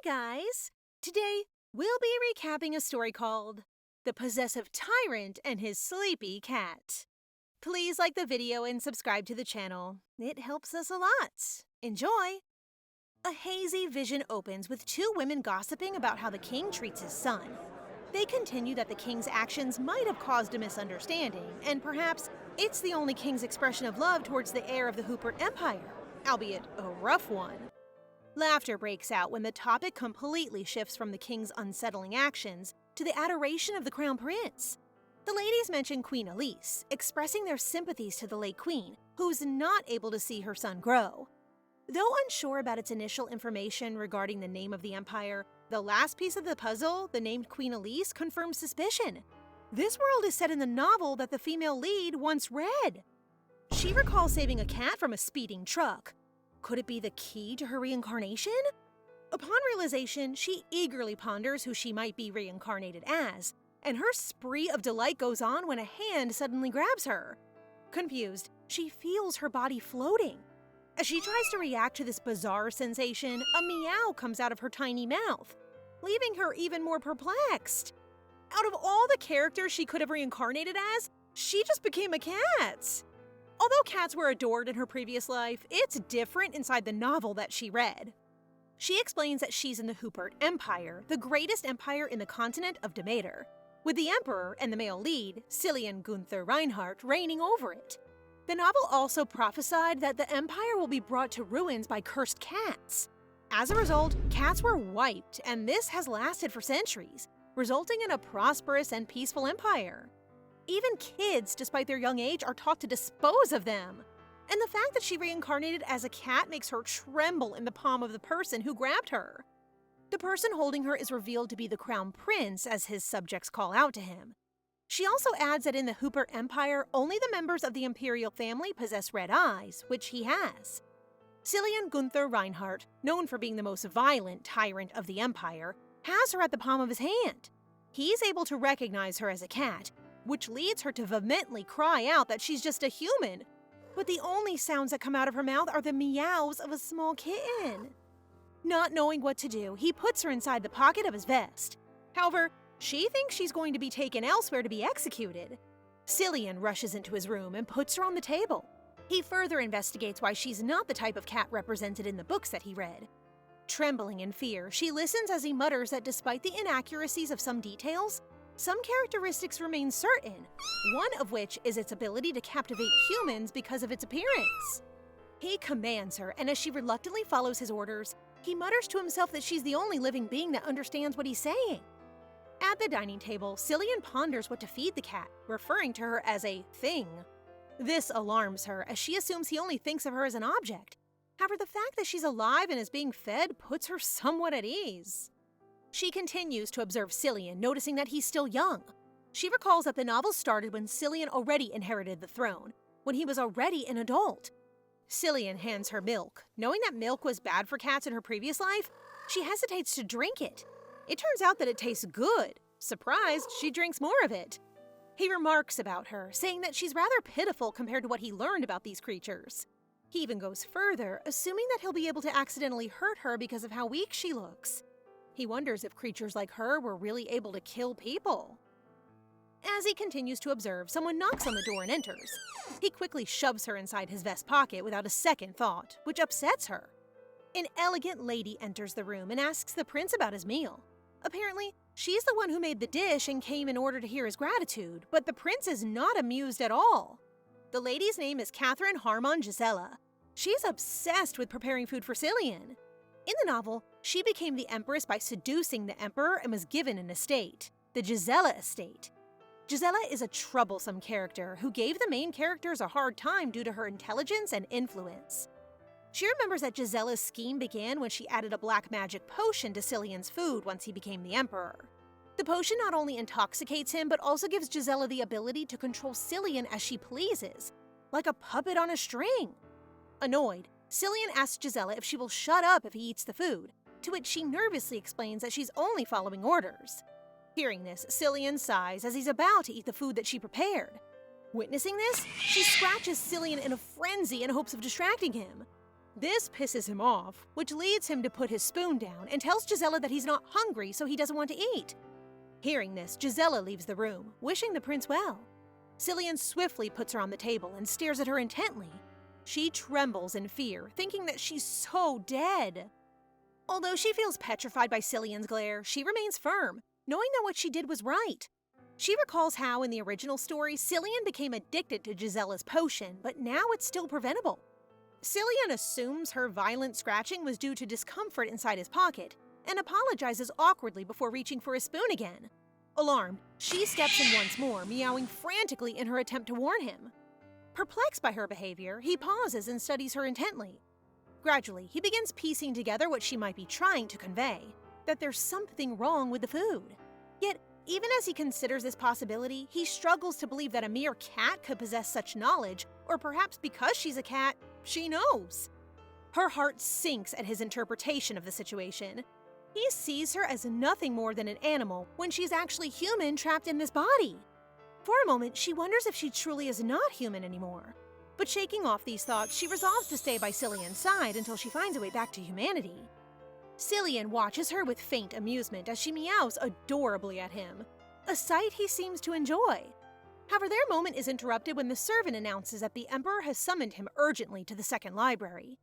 guys! Today, we'll be recapping a story called The Possessive Tyrant and His Sleepy Cat. Please like the video and subscribe to the channel. It helps us a lot. Enjoy! A hazy vision opens with two women gossiping about how the king treats his son. They continue that the king's actions might have caused a misunderstanding, and perhaps it's the only king's expression of love towards the heir of the Hooper Empire, albeit a rough one. Laughter breaks out when the topic completely shifts from the king's unsettling actions to the adoration of the crown prince. The ladies mention Queen Elise, expressing their sympathies to the late queen, who's not able to see her son grow. Though unsure about its initial information regarding the name of the empire, the last piece of the puzzle, the named Queen Elise, confirms suspicion. This world is set in the novel that the female lead once read. She recalls saving a cat from a speeding truck. Could it be the key to her reincarnation? Upon realization, she eagerly ponders who she might be reincarnated as, and her spree of delight goes on when a hand suddenly grabs her. Confused, she feels her body floating. As she tries to react to this bizarre sensation, a meow comes out of her tiny mouth, leaving her even more perplexed. Out of all the characters she could have reincarnated as, she just became a cat. Although cats were adored in her previous life, it's different inside the novel that she read. She explains that she's in the Hooper Empire, the greatest empire in the continent of Demeter, with the emperor and the male lead, Cillian Gunther Reinhardt, reigning over it. The novel also prophesied that the empire will be brought to ruins by cursed cats. As a result, cats were wiped, and this has lasted for centuries, resulting in a prosperous and peaceful empire. Even kids, despite their young age, are taught to dispose of them. And the fact that she reincarnated as a cat makes her tremble in the palm of the person who grabbed her. The person holding her is revealed to be the crown prince, as his subjects call out to him. She also adds that in the Hooper Empire, only the members of the imperial family possess red eyes, which he has. Cillian Gunther Reinhardt, known for being the most violent tyrant of the empire, has her at the palm of his hand. He's able to recognize her as a cat, which leads her to vehemently cry out that she's just a human. But the only sounds that come out of her mouth are the meows of a small kitten. Not knowing what to do, he puts her inside the pocket of his vest. However, she thinks she's going to be taken elsewhere to be executed. Cillian rushes into his room and puts her on the table. He further investigates why she's not the type of cat represented in the books that he read. Trembling in fear, she listens as he mutters that despite the inaccuracies of some details, some characteristics remain certain, one of which is its ability to captivate humans because of its appearance. He commands her, and as she reluctantly follows his orders, he mutters to himself that she's the only living being that understands what he's saying. At the dining table, Cillian ponders what to feed the cat, referring to her as a thing. This alarms her, as she assumes he only thinks of her as an object. However, the fact that she's alive and is being fed puts her somewhat at ease. She continues to observe Cillian, noticing that he's still young. She recalls that the novel started when Cillian already inherited the throne, when he was already an adult. Cillian hands her milk. Knowing that milk was bad for cats in her previous life, she hesitates to drink it. It turns out that it tastes good. Surprised, she drinks more of it. He remarks about her, saying that she's rather pitiful compared to what he learned about these creatures. He even goes further, assuming that he'll be able to accidentally hurt her because of how weak she looks. He wonders if creatures like her were really able to kill people. As he continues to observe, someone knocks on the door and enters. He quickly shoves her inside his vest pocket without a second thought, which upsets her. An elegant lady enters the room and asks the prince about his meal. Apparently, she's the one who made the dish and came in order to hear his gratitude, but the prince is not amused at all. The lady's name is Catherine Harmon Gisela. She's obsessed with preparing food for Cillian. In the novel, she became the empress by seducing the emperor and was given an estate, the Gisela estate. Gisela is a troublesome character who gave the main characters a hard time due to her intelligence and influence. She remembers that Gisela's scheme began when she added a black magic potion to Cillian's food once he became the emperor. The potion not only intoxicates him, but also gives Gisela the ability to control Cillian as she pleases, like a puppet on a string. Annoyed, Cillian asks Gisela if she will shut up if he eats the food, to which she nervously explains that she's only following orders. Hearing this, Cillian sighs as he's about to eat the food that she prepared. Witnessing this, she scratches Cillian in a frenzy in hopes of distracting him. This pisses him off, which leads him to put his spoon down and tells Gisela that he's not hungry, so he doesn't want to eat. Hearing this, Gisela leaves the room, wishing the prince well. Cillian swiftly puts her on the table and stares at her intently. She trembles in fear, thinking that she's so dead. Although she feels petrified by Cillian's glare, she remains firm, knowing that what she did was right. She recalls how, in the original story, Cillian became addicted to Gisela's potion, but now it's still preventable. Cillian assumes her violent scratching was due to discomfort inside his pocket, and apologizes awkwardly before reaching for his spoon again. Alarmed, she steps in once more, meowing frantically in her attempt to warn him. Perplexed by her behavior, he pauses and studies her intently. Gradually, he begins piecing together what she might be trying to convey, that there's something wrong with the food. Yet, even as he considers this possibility, he struggles to believe that a mere cat could possess such knowledge, or perhaps because she's a cat, she knows. Her heart sinks at his interpretation of the situation. He sees her as nothing more than an animal when she's actually human trapped in this body. For a moment, she wonders if she truly is not human anymore. But shaking off these thoughts, she resolves to stay by Cillian's side until she finds a way back to humanity. Cillian watches her with faint amusement as she meows adorably at him, a sight he seems to enjoy. However, their moment is interrupted when the servant announces that the Emperor has summoned him urgently to the second library.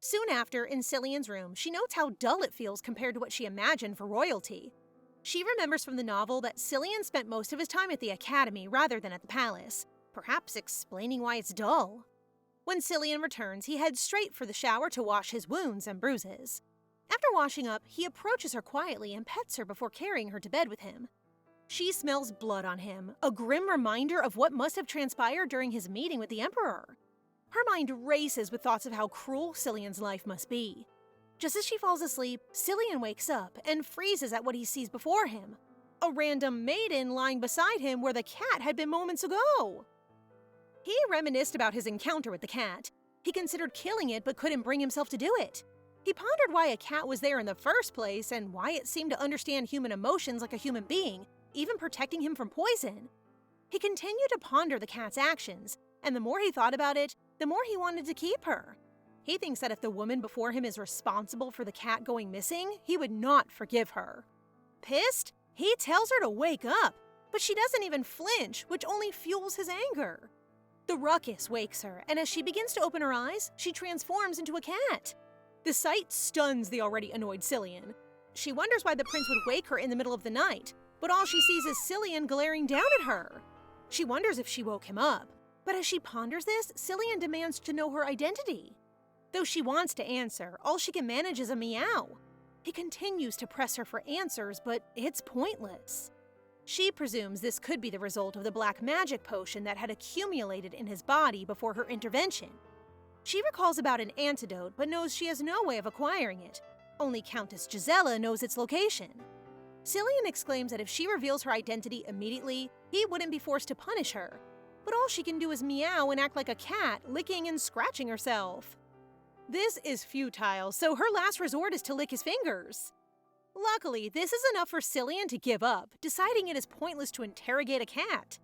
Soon after, in Cillian's room, she notes how dull it feels compared to what she imagined for royalty. She remembers from the novel that Cillian spent most of his time at the academy rather than at the palace, perhaps explaining why it's dull. When Cillian returns, he heads straight for the shower to wash his wounds and bruises. After washing up, he approaches her quietly and pets her before carrying her to bed with him. She smells blood on him, a grim reminder of what must have transpired during his meeting with the Emperor. Her mind races with thoughts of how cruel Cillian's life must be. Just as she falls asleep, Cillian wakes up and freezes at what he sees before him, a random maiden lying beside him where the cat had been moments ago. He reminisced about his encounter with the cat. He considered killing it but couldn't bring himself to do it. He pondered why a cat was there in the first place and why it seemed to understand human emotions like a human being, even protecting him from poison. He continued to ponder the cat's actions, and the more he thought about it, the more he wanted to keep her. He thinks that if the woman before him is responsible for the cat going missing, he would not forgive her. Pissed, he tells her to wake up, but she doesn't even flinch, which only fuels his anger. The ruckus wakes her, and as she begins to open her eyes, she transforms into a cat. The sight stuns the already annoyed Cillian. She wonders why the prince would wake her in the middle of the night, but all she sees is Cillian glaring down at her. She wonders if she woke him up, but as she ponders this, Cillian demands to know her identity. Though she wants to answer, all she can manage is a meow. He continues to press her for answers, but it's pointless. She presumes this could be the result of the black magic potion that had accumulated in his body before her intervention. She recalls about an antidote, but knows she has no way of acquiring it. Only Countess Gisela knows its location. Cillian exclaims that if she reveals her identity immediately, he wouldn't be forced to punish her. But all she can do is meow and act like a cat, licking and scratching herself. This is futile, so her last resort is to lick his fingers. Luckily, this is enough for Cillian to give up, deciding it is pointless to interrogate a cat.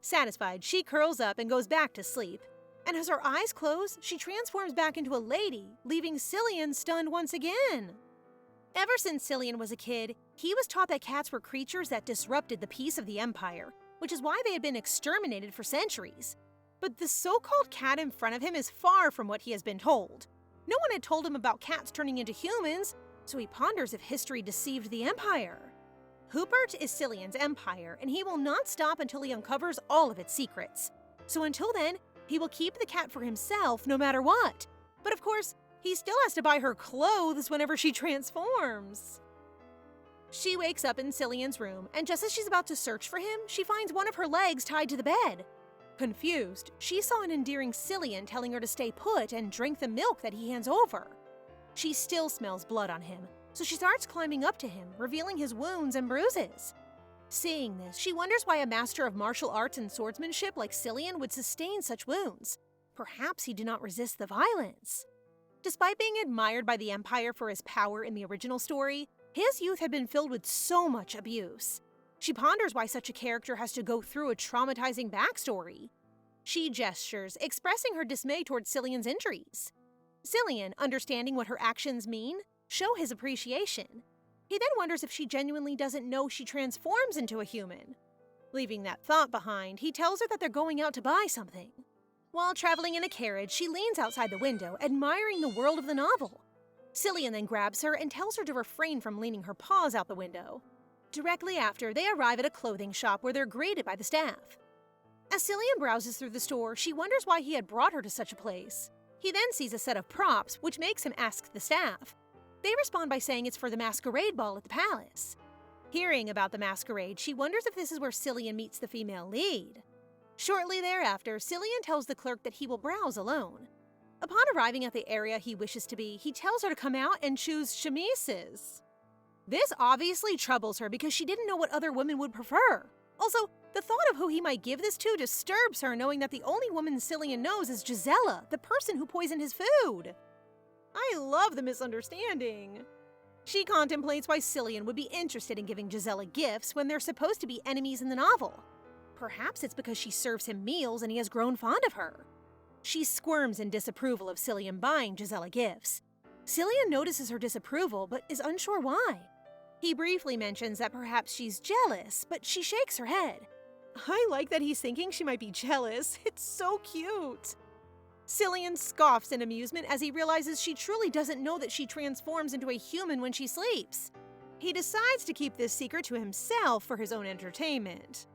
Satisfied, she curls up and goes back to sleep. And as her eyes close, she transforms back into a lady, leaving Cillian stunned once again. Ever since Cillian was a kid, he was taught that cats were creatures that disrupted the peace of the Empire, which is why they had been exterminated for centuries. But the so-called cat in front of him is far from what he has been told. No one had told him about cats turning into humans, so he ponders if history deceived the Empire. Hubert is Cillian's empire, and he will not stop until he uncovers all of its secrets. So until then, he will keep the cat for himself no matter what. But of course, he still has to buy her clothes whenever she transforms. She wakes up in Cillian's room, and just as she's about to search for him, she finds one of her legs tied to the bed. Confused, she saw an endearing Cillian telling her to stay put and drink the milk that he hands over. She still smells blood on him, so she starts climbing up to him, revealing his wounds and bruises. Seeing this, she wonders why a master of martial arts and swordsmanship like Cillian would sustain such wounds. Perhaps he did not resist the violence. Despite being admired by the Empire for his power in the original story, his youth had been filled with so much abuse. She ponders why such a character has to go through a traumatizing backstory. She gestures, expressing her dismay towards Cillian's injuries. Cillian, understanding what her actions mean, show his appreciation. He then wonders if she genuinely doesn't know she transforms into a human. Leaving that thought behind, he tells her that they're going out to buy something. While traveling in a carriage, she leans outside the window, admiring the world of the novel. Cillian then grabs her and tells her to refrain from leaning her paws out the window. Directly after, they arrive at a clothing shop where they're greeted by the staff. As Cillian browses through the store, she wonders why he had brought her to such a place. He then sees a set of props, which makes him ask the staff. They respond by saying it's for the masquerade ball at the palace. Hearing about the masquerade, she wonders if this is where Cillian meets the female lead. Shortly thereafter, Cillian tells the clerk that he will browse alone. Upon arriving at the area he wishes to be, he tells her to come out and choose chemises. This obviously troubles her because she didn't know what other women would prefer. Also, the thought of who he might give this to disturbs her, knowing that the only woman Cillian knows is Gisela, the person who poisoned his food. I love the misunderstanding. She contemplates why Cillian would be interested in giving Gisela gifts when they're supposed to be enemies in the novel. Perhaps it's because she serves him meals and he has grown fond of her. She squirms in disapproval of Cillian buying Gisela gifts. Cillian notices her disapproval, but is unsure why. He briefly mentions that perhaps she's jealous, but she shakes her head. I like that he's thinking she might be jealous. It's so cute. Cillian scoffs in amusement as he realizes she truly doesn't know that she transforms into a human when she sleeps. He decides to keep this secret to himself for his own entertainment.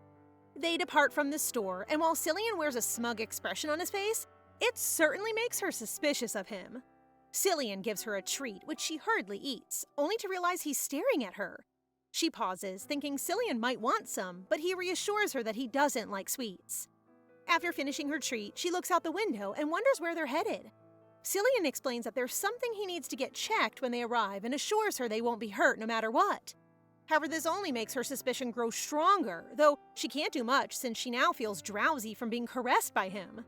They depart from the store, and while Cillian wears a smug expression on his face, it certainly makes her suspicious of him. Cillian gives her a treat, which she hurriedly eats, only to realize he's staring at her. She pauses, thinking Cillian might want some, but he reassures her that he doesn't like sweets. After finishing her treat, she looks out the window and wonders where they're headed. Cillian explains that there's something he needs to get checked when they arrive and assures her they won't be hurt no matter what. However, this only makes her suspicion grow stronger, though she can't do much since she now feels drowsy from being caressed by him.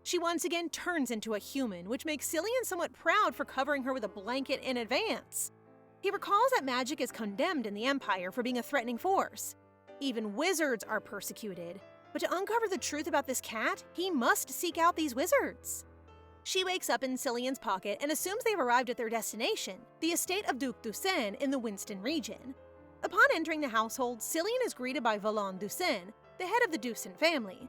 She once again turns into a human, which makes Cillian somewhat proud for covering her with a blanket in advance. He recalls that magic is condemned in the Empire for being a threatening force. Even wizards are persecuted, but to uncover the truth about this cat, he must seek out these wizards. She wakes up in Cillian's pocket and assumes they've arrived at their destination, the estate of Duc Ducen in the Winston region. Upon entering the household, Cillian is greeted by Valan Ducen, the head of the Ducen family.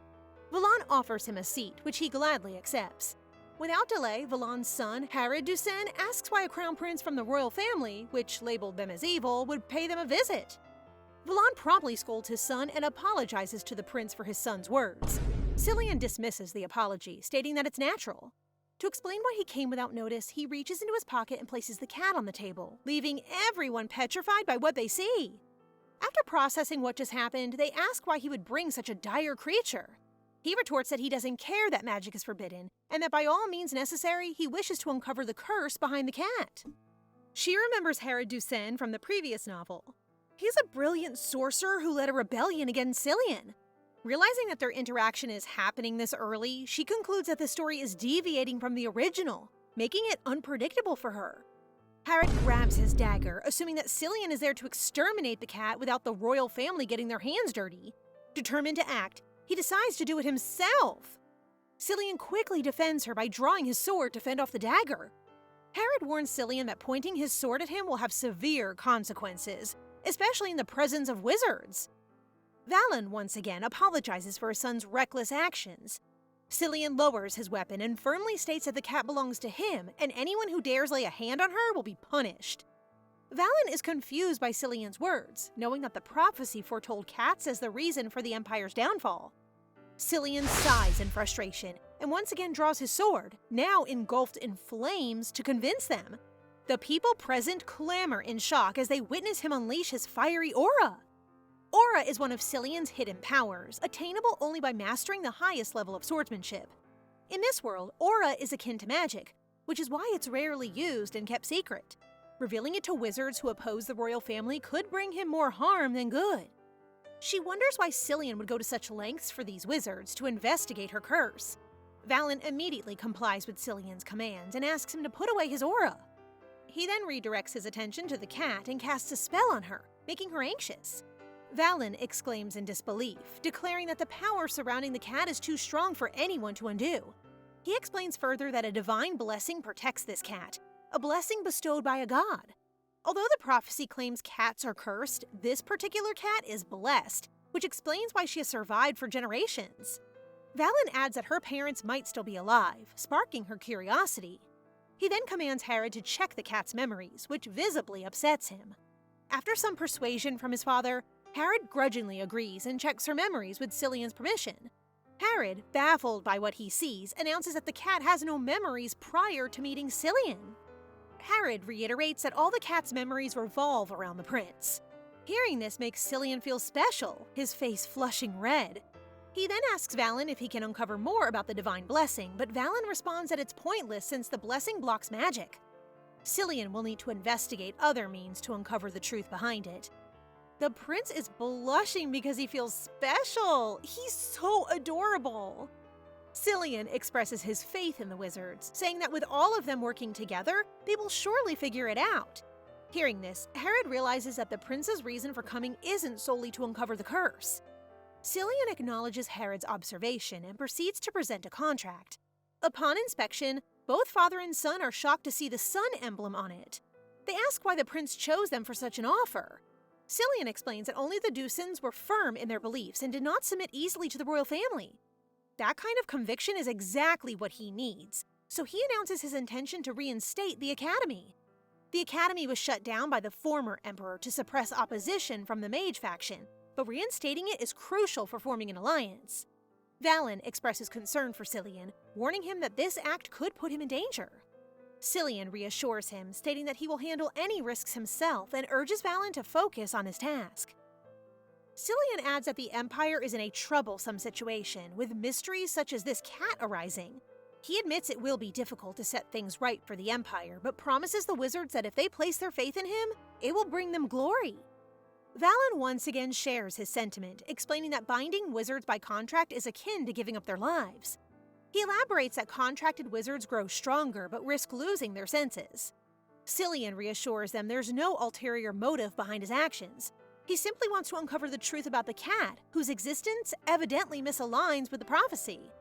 Valan offers him a seat, which he gladly accepts. Without delay, Valan's son, Harad Ducen, asks why a crown prince from the royal family, which labeled them as evil, would pay them a visit. Valan promptly scolds his son and apologizes to the prince for his son's words. Cillian dismisses the apology, stating that it's natural. To explain why he came without notice, he reaches into his pocket and places the cat on the table, leaving everyone petrified by what they see. After processing what just happened, they ask why he would bring such a dire creature. He retorts that he doesn't care that magic is forbidden, and that by all means necessary, he wishes to uncover the curse behind the cat. She remembers Harad Ducen from the previous novel. He's a brilliant sorcerer who led a rebellion against Cillian. Realizing that their interaction is happening this early, she concludes that the story is deviating from the original, making it unpredictable for her. Harad grabs his dagger, assuming that Cillian is there to exterminate the cat without the royal family getting their hands dirty. Determined to act, he decides to do it himself. Cillian quickly defends her by drawing his sword to fend off the dagger. Harad warns Cillian that pointing his sword at him will have severe consequences, especially in the presence of wizards. Valan once again apologizes for his son's reckless actions. Cillian lowers his weapon and firmly states that the cat belongs to him, and anyone who dares lay a hand on her will be punished. Valan is confused by Cillian's words, knowing that the prophecy foretold cats as the reason for the Empire's downfall. Cillian sighs in frustration and once again draws his sword, now engulfed in flames, to convince them. The people present clamor in shock as they witness him unleash his fiery aura. Aura is one of Cillian's hidden powers, attainable only by mastering the highest level of swordsmanship. In this world, aura is akin to magic, which is why it's rarely used and kept secret. Revealing it to wizards who oppose the royal family could bring him more harm than good. She wonders why Cillian would go to such lengths for these wizards to investigate her curse. Valan immediately complies with Cillian's commands and asks him to put away his aura. He then redirects his attention to the cat and casts a spell on her, making her anxious. Valan exclaims in disbelief, declaring that the power surrounding the cat is too strong for anyone to undo. He explains further that a divine blessing protects this cat, a blessing bestowed by a god. Although the prophecy claims cats are cursed, this particular cat is blessed, which explains why she has survived for generations. Valen adds that her parents might still be alive, sparking her curiosity. He then commands Herod to check the cat's memories, which visibly upsets him. After some persuasion from his father, Herod grudgingly agrees and checks her memories with Cillian's permission. Herod, baffled by what he sees, announces that the cat has no memories prior to meeting Cillian. Herod reiterates that all the cat's memories revolve around the prince. Hearing this makes Cillian feel special, his face flushing red. He then asks Valen if he can uncover more about the divine blessing, but Valen responds that it's pointless since the blessing blocks magic. Cillian will need to investigate other means to uncover the truth behind it. The prince is blushing because he feels special. He's so adorable. Cillian expresses his faith in the wizards, saying that with all of them working together, they will surely figure it out. Hearing this, Herod realizes that the prince's reason for coming isn't solely to uncover the curse. Cillian acknowledges Herod's observation and proceeds to present a contract. Upon inspection, both father and son are shocked to see the sun emblem on it. They ask why the prince chose them for such an offer. Cillian explains that only the Dusins were firm in their beliefs and did not submit easily to the royal family. That kind of conviction is exactly what he needs, so he announces his intention to reinstate the academy. The academy was shut down by the former emperor to suppress opposition from the mage faction, but reinstating it is crucial for forming an alliance. Valen expresses concern for Cillian, warning him that this act could put him in danger. Cillian reassures him, stating that he will handle any risks himself and urges Valen to focus on his task. Cillian adds that the Empire is in a troublesome situation, with mysteries such as this cat arising. He admits it will be difficult to set things right for the Empire, but promises the wizards that if they place their faith in him, it will bring them glory. Valen once again shares his sentiment, explaining that binding wizards by contract is akin to giving up their lives. He elaborates that contracted wizards grow stronger but risk losing their senses. Cillian reassures them there's no ulterior motive behind his actions. He simply wants to uncover the truth about the cat, whose existence evidently misaligns with the prophecy.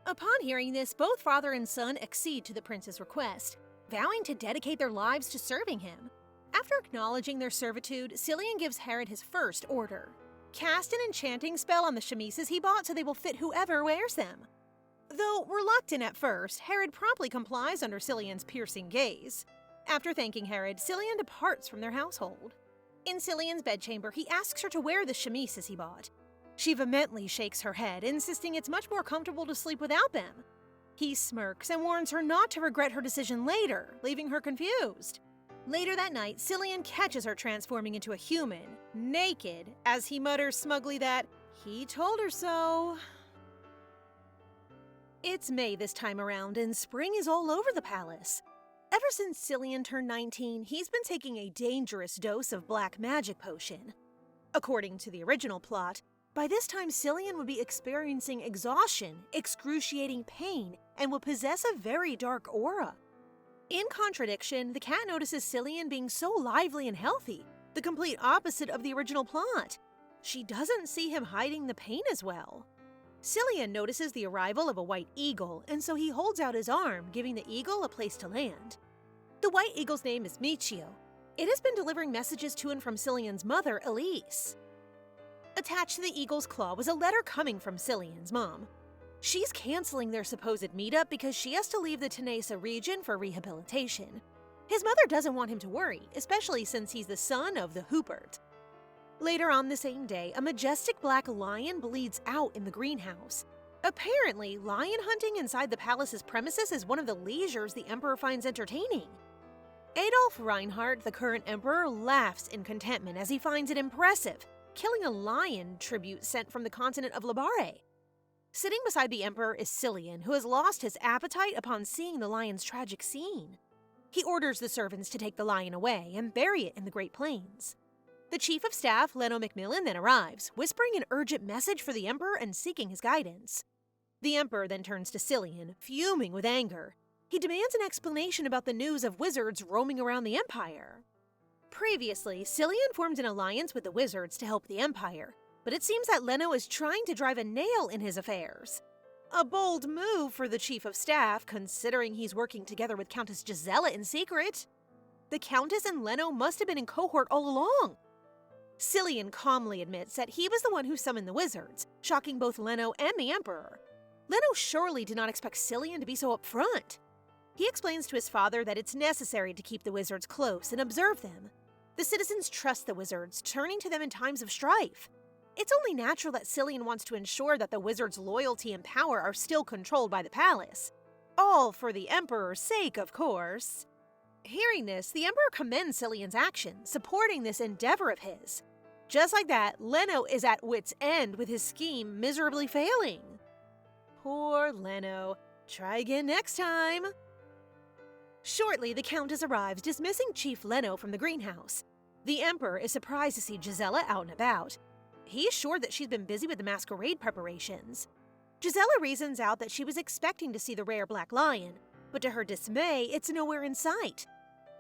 Upon hearing this, both father and son accede to the prince's request, vowing to dedicate their lives to serving him. After acknowledging their servitude, Cillian gives Herod his first order. Cast an enchanting spell on the chemises he bought so they will fit whoever wears them. Though reluctant at first, Herod promptly complies under Cillian's piercing gaze. After thanking Herod, Cillian departs from their household. In Cillian's bedchamber, he asks her to wear the chemises he bought. She vehemently shakes her head, insisting it's much more comfortable to sleep without them. He smirks and warns her not to regret her decision later, leaving her confused. Later that night, Cillian catches her transforming into a human, naked, as he mutters smugly that he told her so. It's May this time around, and spring is all over the palace. Ever since Cillian turned 19, he's been taking a dangerous dose of black magic potion. According to the original plot, by this time Cillian would be experiencing exhaustion, excruciating pain, and would possess a very dark aura. In contradiction, the cat notices Cillian being so lively and healthy, the complete opposite of the original plot. She doesn't see him hiding the pain as well. Cillian notices the arrival of a white eagle, and so he holds out his arm, giving the eagle a place to land. The white eagle's name is Michio. It has been delivering messages to and from Cillian's mother, Elise. Attached to the eagle's claw was a letter coming from Cillian's mom. She's canceling their supposed meetup because she has to leave the Tanesa region for rehabilitation. His mother doesn't want him to worry, especially since he's the son of the Hubert. Later on the same day, a majestic black lion bleeds out in the greenhouse. Apparently, lion hunting inside the palace's premises is one of the leisures the emperor finds entertaining. Adolf Reinhardt, the current emperor, laughs in contentment as he finds it impressive, killing a lion tribute sent from the continent of Labare. Sitting beside the emperor is Cillian, who has lost his appetite upon seeing the lion's tragic scene. He orders the servants to take the lion away and bury it in the Great Plains. The chief of staff, Leno Macmillan, then arrives, whispering an urgent message for the emperor and seeking his guidance. The emperor then turns to Cillian, fuming with anger. He demands an explanation about the news of wizards roaming around the empire. Previously, Cillian formed an alliance with the wizards to help the empire, but it seems that Leno is trying to drive a nail in his affairs. A bold move for the chief of staff, considering he's working together with Countess Gisela in secret. The Countess and Leno must have been in cohort all along. Cillian calmly admits that he was the one who summoned the wizards, shocking both Leno and the Emperor. Leno surely did not expect Cillian to be so upfront. He explains to his father that it's necessary to keep the wizards close and observe them. The citizens trust the wizards, turning to them in times of strife. It's only natural that Cillian wants to ensure that the wizards' loyalty and power are still controlled by the palace. All for the Emperor's sake, of course. Hearing this, the Emperor commends Cillian's action, supporting this endeavor of his. Just like that, Leno is at wit's end with his scheme miserably failing. Poor Leno. Try again next time. Shortly, the Countess arrives, dismissing Chief Leno from the greenhouse. The Emperor is surprised to see Gisela out and about. He's sure that she's been busy with the masquerade preparations. Gisela reasons out that she was expecting to see the rare black lion, but to her dismay, it's nowhere in sight.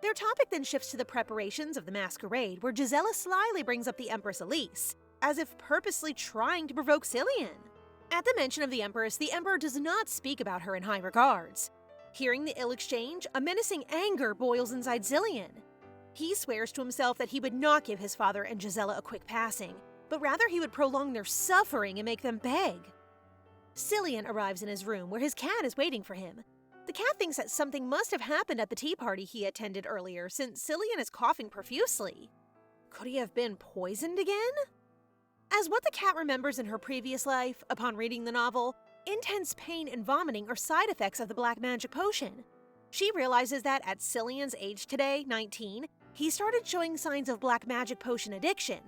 Their topic then shifts to the preparations of the masquerade, where Gisela slyly brings up the Empress Elise, as if purposely trying to provoke Cillian. At the mention of the Empress, the Emperor does not speak about her in high regards. Hearing the ill exchange, a menacing anger boils inside Cillian. He swears to himself that he would not give his father and Gisela a quick passing, but rather he would prolong their suffering and make them beg. Cillian arrives in his room, where his cat is waiting for him. The cat thinks that something must have happened at the tea party he attended earlier, since Cillian is coughing profusely. Could he have been poisoned again? As what the cat remembers in her previous life, upon reading the novel, intense pain and vomiting are side effects of the black magic potion. She realizes that at Cillian's age today, 19, he started showing signs of black magic potion addiction.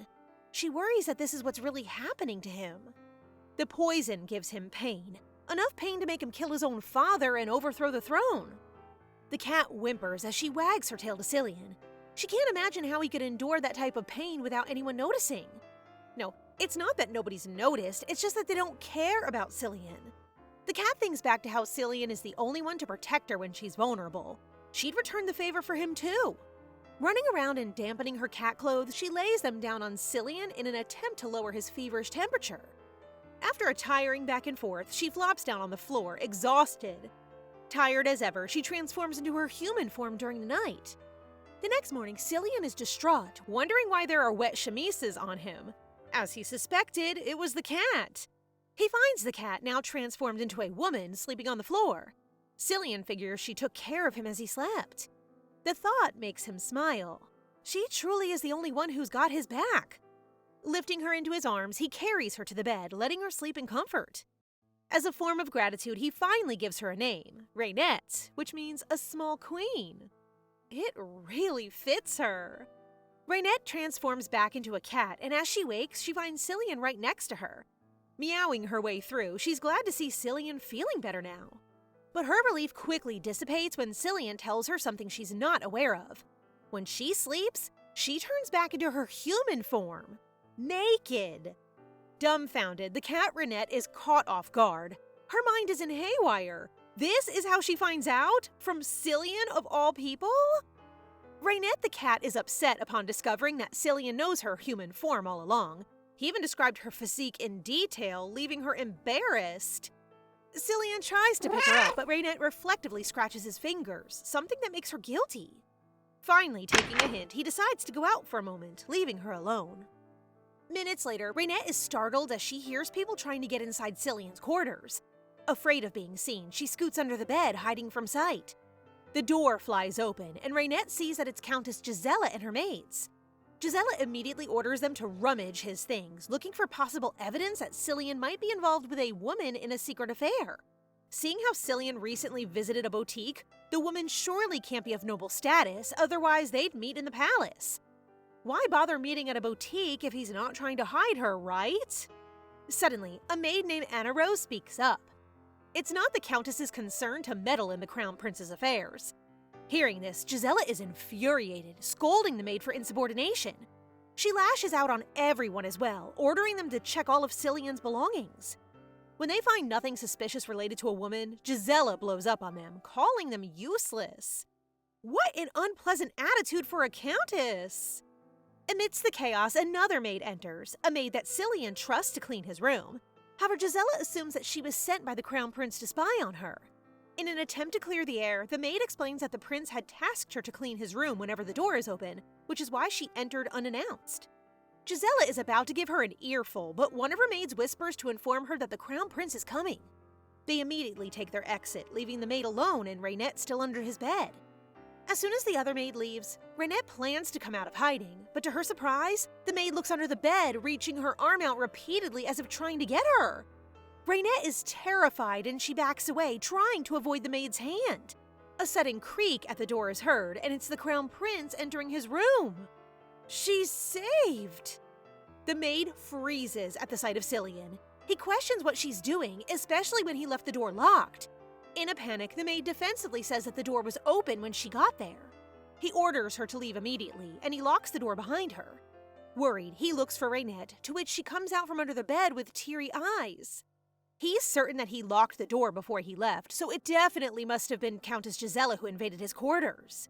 She worries that this is what's really happening to him. The poison gives him pain, enough pain to make him kill his own father and overthrow the throne. The cat whimpers as she wags her tail to Cillian. She can't imagine how he could endure that type of pain without anyone noticing. No, it's not that nobody's noticed, it's just that they don't care about Cillian. The cat thinks back to how Cillian is the only one to protect her when she's vulnerable. She'd return the favor for him too. Running around and dampening her cat clothes, she lays them down on Cillian in an attempt to lower his feverish temperature. After a tiring back and forth, she flops down on the floor, exhausted. Tired as ever, she transforms into her human form during the night. The next morning, Cillian is distraught, wondering why there are wet chemises on him. As he suspected, it was the cat. He finds the cat, now transformed into a woman, sleeping on the floor. Cillian figures she took care of him as he slept. The thought makes him smile. She truly is the only one who's got his back. Lifting her into his arms, he carries her to the bed, letting her sleep in comfort. As a form of gratitude, he finally gives her a name, Reinette, which means a small queen. It really fits her. Reinette transforms back into a cat, and as she wakes, she finds Cillian right next to her. Meowing her way through, she's glad to see Cillian feeling better now. But her relief quickly dissipates when Cillian tells her something she's not aware of. When she sleeps, she turns back into her human form. Naked. Dumbfounded, the cat Reinette is caught off guard. Her mind is in haywire. This is how she finds out? From Cillian of all people? Reinette the cat is upset upon discovering that Cillian knows her human form all along. He even described her physique in detail, leaving her embarrassed. Cillian tries to pick her up, but Reinette reflectively scratches his fingers, something that makes her guilty. Finally, taking a hint, he decides to go out for a moment, leaving her alone. Minutes later, Reinette is startled as she hears people trying to get inside Cillian's quarters. Afraid of being seen, she scoots under the bed, hiding from sight. The door flies open, and Reinette sees that it's Countess Gisela and her maids. Gisela immediately orders them to rummage his things, looking for possible evidence that Cillian might be involved with a woman in a secret affair. Seeing how Cillian recently visited a boutique, the woman surely can't be of noble status, otherwise they'd meet in the palace. Why bother meeting at a boutique if he's not trying to hide her, right? Suddenly, a maid named Anna Rose speaks up. It's not the Countess's concern to meddle in the Crown Prince's affairs. Hearing this, Gisela is infuriated, scolding the maid for insubordination. She lashes out on everyone as well, ordering them to check all of Cillian's belongings. When they find nothing suspicious related to a woman, Gisela blows up on them, calling them useless. What an unpleasant attitude for a countess! Amidst the chaos, another maid enters, a maid that Cillian trusts to clean his room. However, Gisela assumes that she was sent by the Crown Prince to spy on her. In an attempt to clear the air, the maid explains that the prince had tasked her to clean his room whenever the door is open, which is why she entered unannounced. Gisela is about to give her an earful, but one of her maids whispers to inform her that the Crown Prince is coming. They immediately take their exit, leaving the maid alone and Reinette still under his bed. As soon as the other maid leaves, Reinette plans to come out of hiding, but to her surprise, the maid looks under the bed, reaching her arm out repeatedly as if trying to get her. Reinette is terrified and she backs away, trying to avoid the maid's hand. A sudden creak at the door is heard, and it's the Crown Prince entering his room. She's saved! The maid freezes at the sight of Cillian. He questions what she's doing, especially when he left the door locked. In a panic, the maid defensively says that the door was open when she got there. He orders her to leave immediately, and he locks the door behind her. Worried, he looks for Reinette, to which she comes out from under the bed with teary eyes. He's certain that he locked the door before he left, so it definitely must have been Countess Gisela who invaded his quarters.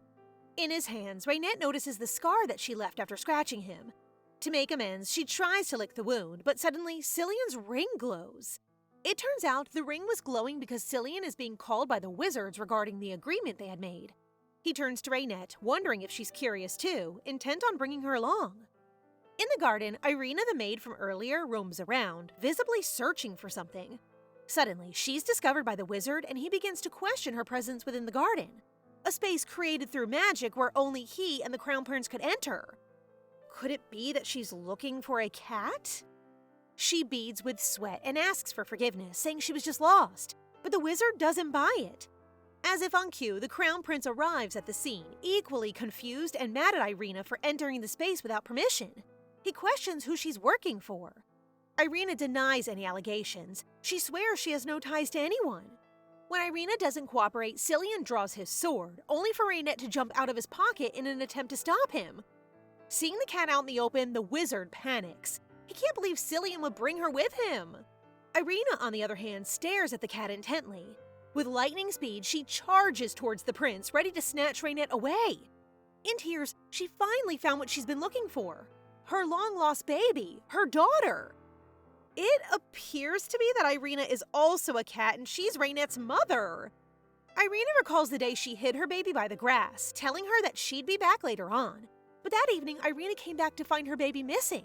In his hands, Reinette notices the scar that she left after scratching him. To make amends, she tries to lick the wound, but suddenly Cillian's ring glows. It turns out the ring was glowing because Cillian is being called by the wizards regarding the agreement they had made. He turns to Reinette, wondering if she's curious too, intent on bringing her along. In the garden, Irina the maid from earlier roams around, visibly searching for something. Suddenly, she's discovered by the wizard and he begins to question her presence within the garden, a space created through magic where only he and the Crown Prince could enter. Could it be that she's looking for a cat? She beads with sweat and asks for forgiveness, saying she was just lost, but the wizard doesn't buy it. As if on cue, the Crown Prince arrives at the scene, equally confused and mad at Irina for entering the space without permission. He questions who she's working for. Irina denies any allegations. She swears she has no ties to anyone. When Irina doesn't cooperate, Cillian draws his sword, only for Reinette to jump out of his pocket in an attempt to stop him. Seeing the cat out in the open, the wizard panics. He can't believe Cillian would bring her with him. Irina, on the other hand, stares at the cat intently. With lightning speed, she charges towards the prince, ready to snatch Reinette away. In tears, she finally found what she's been looking for. Her long-lost baby, her daughter. It appears to be that Irina is also a cat and she's Reinette's mother. Irina recalls the day she hid her baby by the grass, telling her that she'd be back later on. But that evening, Irina came back to find her baby missing.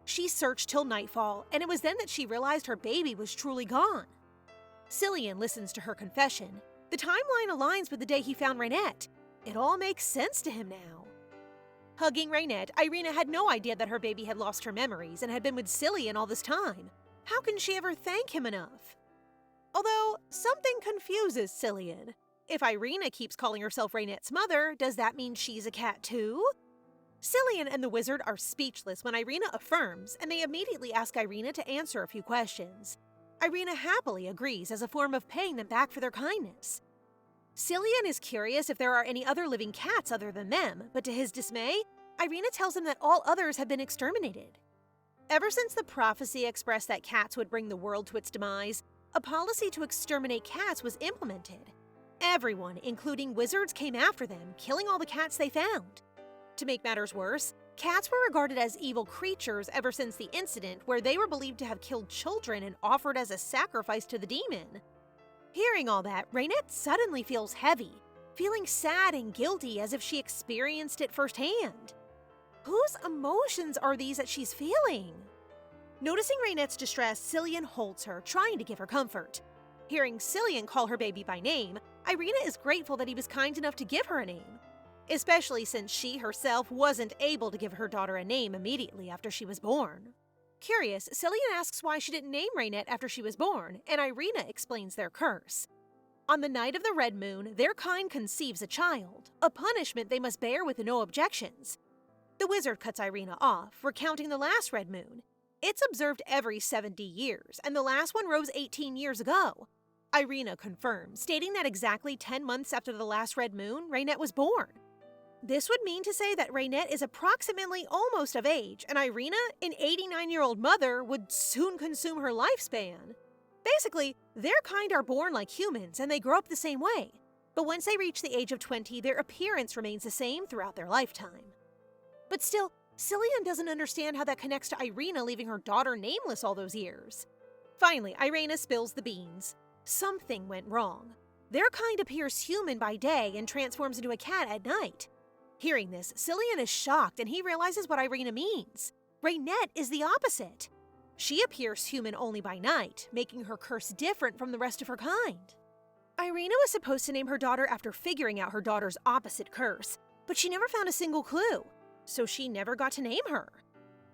She searched till nightfall, and it was then that she realized her baby was truly gone. Cillian listens to her confession. The timeline aligns with the day he found Reinette. It all makes sense to him now. Hugging Reinette, Irina had no idea that her baby had lost her memories and had been with Cillian all this time. How can she ever thank him enough? Although, something confuses Cillian. If Irina keeps calling herself Reinette's mother, does that mean she's a cat too? Cillian and the wizard are speechless when Irina affirms, and they immediately ask Irina to answer a few questions. Irina happily agrees as a form of paying them back for their kindness. Cillian is curious if there are any other living cats other than them, but to his dismay, Irina tells him that all others have been exterminated. Ever since the prophecy expressed that cats would bring the world to its demise, a policy to exterminate cats was implemented. Everyone, including wizards, came after them, killing all the cats they found. To make matters worse, cats were regarded as evil creatures ever since the incident where they were believed to have killed children and offered as a sacrifice to the demon. Hearing all that, Reinette suddenly feels heavy, feeling sad and guilty as if she experienced it firsthand. Whose emotions are these that she's feeling? Noticing Reinette's distress, Cillian holds her, trying to give her comfort. Hearing Cillian call her baby by name, Irina is grateful that he was kind enough to give her a name, especially since she herself wasn't able to give her daughter a name immediately after she was born. Curious, Cillian asks why she didn't name Reinette after she was born, and Irina explains their curse. On the night of the red moon, their kind conceives a child, a punishment they must bear with no objections. The wizard cuts Irina off, recounting the last red moon. It's observed every 70 years, and the last one rose 18 years ago. Irina confirms, stating that exactly 10 months after the last red moon, Reinette was born. This would mean to say that Reinette is approximately almost of age, and Irina, an 89-year-old mother, would soon consume her lifespan. Basically, their kind are born like humans, and they grow up the same way. But once they reach the age of 20, their appearance remains the same throughout their lifetime. But still, Cillian doesn't understand how that connects to Irina leaving her daughter nameless all those years. Finally, Irena spills the beans. Something went wrong. Their kind appears human by day and transforms into a cat at night. Hearing this, Cillian is shocked and he realizes what Irena means. Reinette is the opposite. She appears human only by night, making her curse different from the rest of her kind. Irena was supposed to name her daughter after figuring out her daughter's opposite curse, but she never found a single clue, so she never got to name her.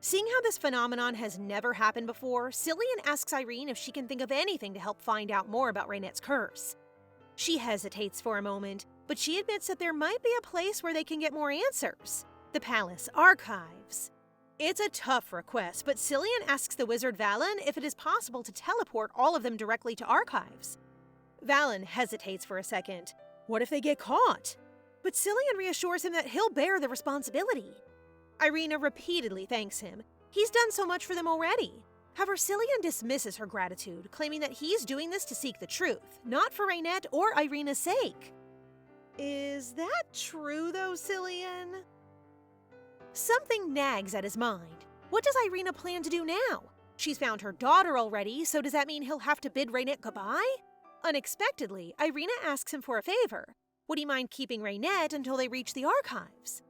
Seeing how this phenomenon has never happened before, Cillian asks Irene if she can think of anything to help find out more about Reinette's curse. She hesitates for a moment, but she admits that there might be a place where they can get more answers. The palace archives. It's a tough request, but Cillian asks the wizard Valen if it is possible to teleport all of them directly to archives. Valen hesitates for a second. What if they get caught? But Cillian reassures him that he'll bear the responsibility. Irena repeatedly thanks him. He's done so much for them already. However, Cillian dismisses her gratitude, claiming that he's doing this to seek the truth, not for Reinette or Irena's sake. Is that true, though, Cillian? Something nags at his mind. What does Irena plan to do now? She's found her daughter already, so does that mean he'll have to bid Reinette goodbye? Unexpectedly, Irena asks him for a favor. Would he mind keeping Reinette until they reach the archives?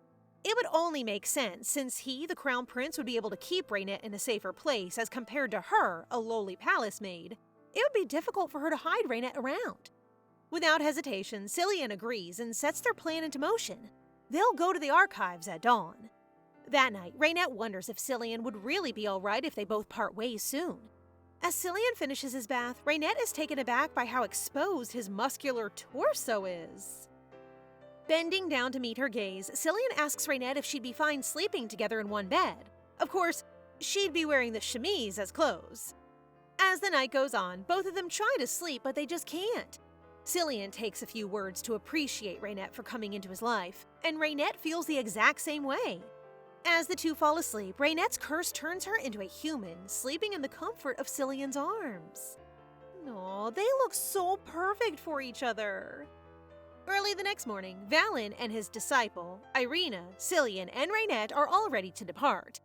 It would only make sense, since he, the crown prince, would be able to keep Reinette in a safer place as compared to her, a lowly palace maid. It would be difficult for her to hide Reinette around. Without hesitation, Cillian agrees and sets their plan into motion. They'll go to the archives at dawn. That night, Reinette wonders if Cillian would really be alright if they both part ways soon. As Cillian finishes his bath, Reinette is taken aback by how exposed his muscular torso is. Bending down to meet her gaze, Cillian asks Reinette if she'd be fine sleeping together in one bed. Of course, she'd be wearing the chemise as clothes. As the night goes on, both of them try to sleep, but they just can't. Cillian takes a few words to appreciate Reinette for coming into his life, and Reinette feels the exact same way. As the two fall asleep, Reinette's curse turns her into a human, sleeping in the comfort of Cillian's arms. Aw, they look so perfect for each other. Early the next morning, Valen and his disciple, Irena, Cillian, and Reinette are all ready to depart.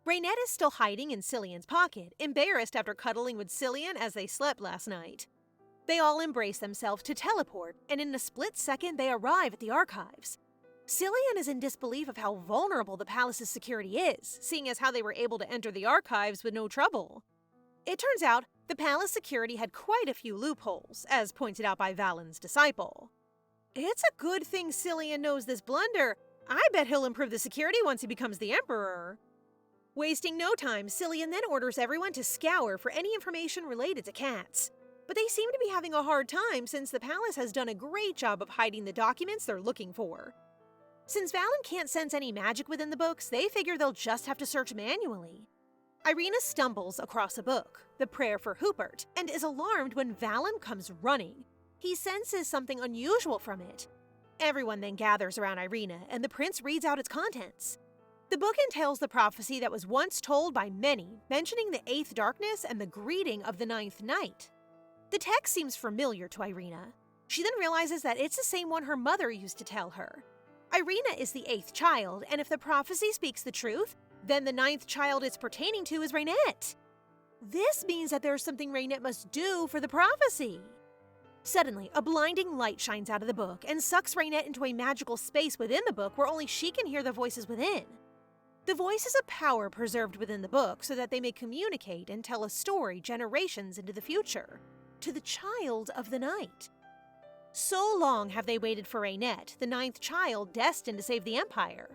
Reinette is still hiding in Cillian's pocket, embarrassed after cuddling with Cillian as they slept last night. They all embrace themselves to teleport, and in a split second they arrive at the archives. Cillian is in disbelief of how vulnerable the palace's security is, seeing as how they were able to enter the archives with no trouble. It turns out the palace security had quite a few loopholes, as pointed out by Valen's disciple. It's a good thing Cillian knows this blunder. I bet he'll improve the security once he becomes the emperor. Wasting no time, Cillian then orders everyone to scour for any information related to cats. But they seem to be having a hard time since the palace has done a great job of hiding the documents they're looking for. Since Valen can't sense any magic within the books, they figure they'll just have to search manually. Irena stumbles across a book, The Prayer for Hubert, and is alarmed when Valen comes running. He senses something unusual from it. Everyone then gathers around Irena, and the prince reads out its contents. The book entails the prophecy that was once told by many, mentioning the 8th darkness and the greeting of the 9th night. The text seems familiar to Irena. She then realizes that it's the same one her mother used to tell her. Irena is the 8th child, and if the prophecy speaks the truth, then the 9th child it's pertaining to is Reinette. This means that there's something Reinette must do for the prophecy. Suddenly, a blinding light shines out of the book and sucks Reinette into a magical space within the book where only she can hear the voices within. The voice is a power preserved within the book so that they may communicate and tell a story generations into the future, to the child of the night. So long have they waited for Reinette, the 9th child destined to save the Empire.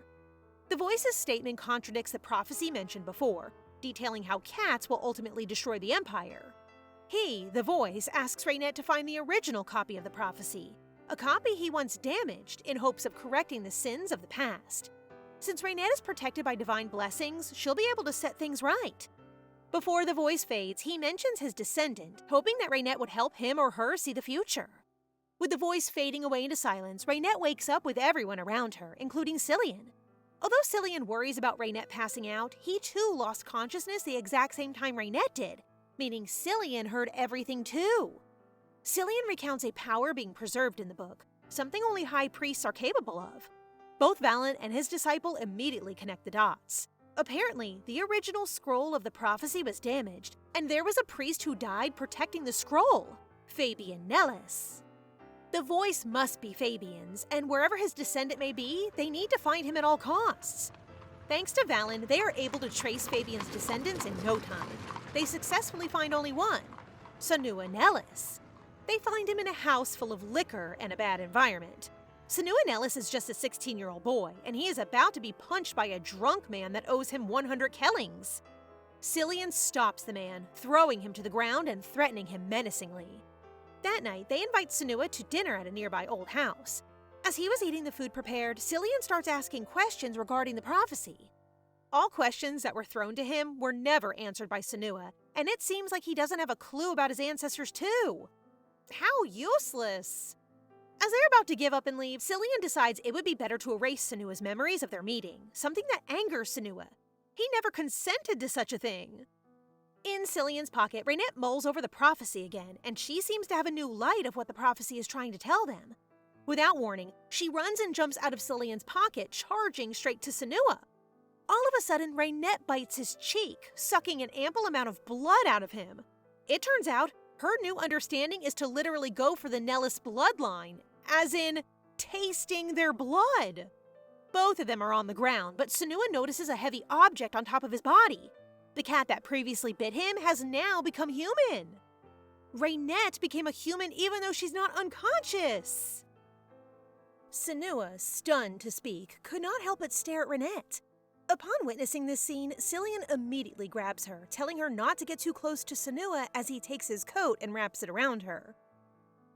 The voice's statement contradicts the prophecy mentioned before, detailing how cats will ultimately destroy the Empire. He, the voice, asks Reinette to find the original copy of the prophecy, a copy he once damaged in hopes of correcting the sins of the past. Since Reinette is protected by divine blessings, she'll be able to set things right. Before the voice fades, he mentions his descendant, hoping that Reinette would help him or her see the future. With the voice fading away into silence, Reinette wakes up with everyone around her, including Cillian. Although Cillian worries about Reinette passing out, he too lost consciousness the exact same time Reinette did, meaning Cillian heard everything too. Cillian recounts a power being preserved in the book, something only high priests are capable of. Both Valen and his disciple immediately connect the dots. Apparently, the original scroll of the prophecy was damaged, and there was a priest who died protecting the scroll, Fabian Nellis. The voice must be Fabian's, and wherever his descendant may be, they need to find him at all costs. Thanks to Valen, they are able to trace Fabian's descendants in no time. They successfully find only one, Sanua Nellis. They find him in a house full of liquor and a bad environment. Sanua Nellis is just a 16-year-old boy, and he is about to be punched by a drunk man that owes him 100 kellings. Cillian stops the man, throwing him to the ground and threatening him menacingly. That night, they invite Sanua to dinner at a nearby old house. As he was eating the food prepared, Cillian starts asking questions regarding the prophecy. All questions that were thrown to him were never answered by Sanua, and it seems like he doesn't have a clue about his ancestors too. How useless! As they're about to give up and leave, Cillian decides it would be better to erase Sanua's memories of their meeting, something that angers Sanua. He never consented to such a thing. In Cillian's pocket, Reinette mulls over the prophecy again, and she seems to have a new light of what the prophecy is trying to tell them. Without warning, she runs and jumps out of Cillian's pocket, charging straight to Sanua. All of a sudden, Reinette bites his cheek, sucking an ample amount of blood out of him. It turns out, her new understanding is to literally go for the Nellis bloodline, as in, tasting their blood. Both of them are on the ground, but Sanua notices a heavy object on top of his body. The cat that previously bit him has now become human. Reinette became a human even though she's not unconscious. Sanua, stunned to speak, could not help but stare at Reinette. Upon witnessing this scene, Cillian immediately grabs her, telling her not to get too close to Sanua as he takes his coat and wraps it around her.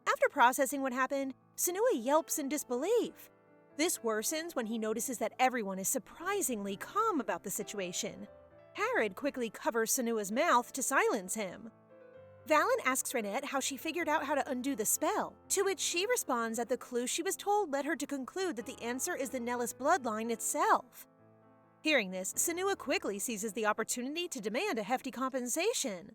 After processing what happened, Sanua yelps in disbelief. This worsens when he notices that everyone is surprisingly calm about the situation. Harrod quickly covers Sanua's mouth to silence him. Valen asks Reinette how she figured out how to undo the spell, to which she responds that the clue she was told led her to conclude that the answer is the Nellis bloodline itself. Hearing this, Sanua quickly seizes the opportunity to demand a hefty compensation.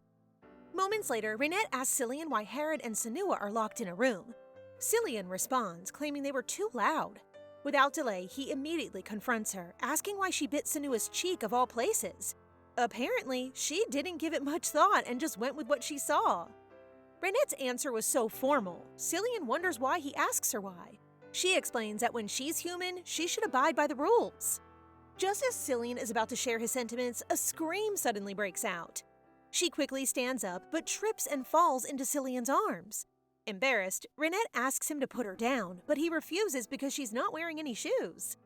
Moments later, Reinette asks Cillian why Harrod and Sanua are locked in a room. Cillian responds, claiming they were too loud. Without delay, he immediately confronts her, asking why she bit Sanua's cheek of all places. Apparently, she didn't give it much thought and just went with what she saw. Reinette's answer was so formal, Cillian wonders why he asks her why. She explains that when she's human, she should abide by the rules. Just as Cillian is about to share his sentiments, a scream suddenly breaks out. She quickly stands up, but trips and falls into Cillian's arms. Embarrassed, Reinette asks him to put her down, but he refuses because she's not wearing any shoes.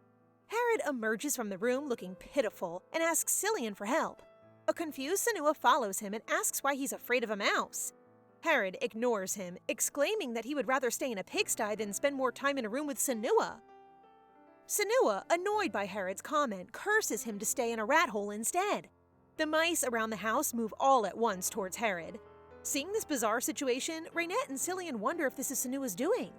Harrod emerges from the room looking pitiful and asks Cillian for help. A confused Sanua follows him and asks why he's afraid of a mouse. Harrod ignores him, exclaiming that he would rather stay in a pigsty than spend more time in a room with Sanua. Sanua, annoyed by Harrod's comment, curses him to stay in a rat hole instead. The mice around the house move all at once towards Harrod. Seeing this bizarre situation, Reinette and Cillian wonder if this is Sanua's doing.